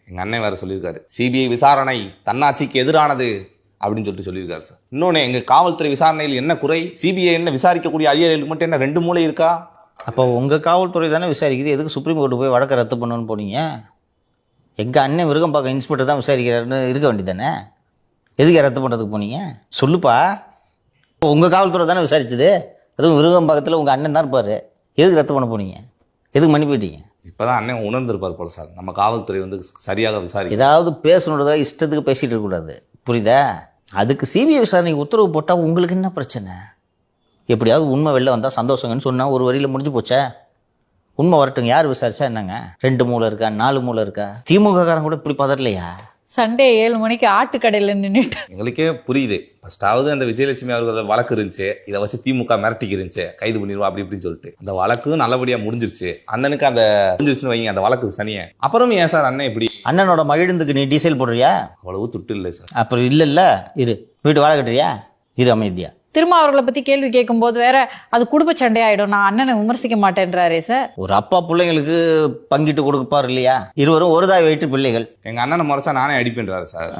எங்க அண்ணன் வேற சொல்லியிருக்காரு, சிபிஐ விசாரணை தன்னாட்சிக்கு எதிரானது அப்படின்னு சொல்லியிருக்காரு சார். இன்னொன்னு, எங்க காவல்துறை விசாரணையில் என்ன குறை? சிபிஐ என்ன விசாரிக்கக்கூடிய அதிகாரிகளுக்கு மட்டும் என்ன 2 மூளை இருக்கா? அப்போ உங்கள் காவல்துறை தானே விசாரிக்குது, எதுக்கு சுப்ரீம் கோர்ட்டு போய் வழக்கை ரத்து பண்ணணும்னு போனீங்க? எங்கள் அண்ணன் விருகம்பாக்கம் இன்ஸ்பெக்டர் தான் விசாரிக்கிறாருன்னு இருக்க வேண்டியதானே, எதுக்கு ரத்து பண்ணுறதுக்கு போனீங்க? சொல்லுப்பா. உங்கள் காவல்துறை தானே விசாரிச்சது, அதுவும் விருகம்பாக்கத்தில் உங்கள் அண்ணன் தான் இருப்பார், எதுக்கு ரத்து பண்ண போனீங்க? எதுக்கு மணி போயிட்டீங்க? இப்பதான் அண்ணன் உணர்ந்திருப்பார் போல சார், நம்ம காவல்துறை சரியாக விசாரிக்க. ஏதாவது பேசணுன்றதா இஷ்டத்துக்கு பேசிகிட்டு இருக்கக்கூடாது, புரியுதா? அதுக்கு சிபிஐ விசாரணைக்கு உத்தரவு போட்டால் உங்களுக்கு என்ன பிரச்சனை? எப்படியாவது உண்மை வெளில வந்தால் சந்தோஷங்கன்னு சொன்னால் ஒரு வரியில் முடிஞ்சு போச்சே. உண்மை வரட்டுங்க, யார் விசாரிச்சா என்னங்க? 2 மூளை இருக்கா, 4 மூளை இருக்கா? திமுக காரன் கூட இப்படி பதறலையா? சண்டே 7 மணிக்கு ஆட்டுக்கடையில் நின்றுட்டு எங்களுக்கே புரியுது. ஃபர்ஸ்டாவது அந்த விஜயலட்சுமி அவர்கள் வழக்கு இருந்துச்சு, இதை வச்சு திமுக மிரட்டிக்கு இருந்துச்சு, கைது பண்ணிடுவா அப்படி இப்படின்னு சொல்லிட்டு. அந்த வழக்கு நல்லபடியா முடிஞ்சிருச்சு. அண்ணனுக்கு அந்த முடிஞ்சிருச்சுன்னு வைங்க, அந்த வழக்கு சனியை. அப்புறம் ஏன் சார் அண்ணன் இப்படி? அண்ணனோட மகிழுந்துக்கு நீ டீசல் போடுறியா? அவ்வளவு துட்டு இல்லை சார். அப்புறம் இல்லைல்ல, இரு வீட்டு வாழை கட்டுறியா? இரு அமைதியா. திரும்ப அவர்களை பத்தி கேள்வி கேட்கும்போது வேற அது குடும்ப சண்டை ஆயிடும், நான் அண்ணனை விமர்சிக்க மாட்டேன்றாரே சார். ஒரு அப்பா பிள்ளைங்களுக்கு பங்கிட்டு கொடுப்பார் இல்லையா? இருவரும் ஒரு தாய் வயிற்று பிள்ளைகள். எங்க அண்ணனை முறைச்சா நானே அடிப்பேன்றாரு சார்.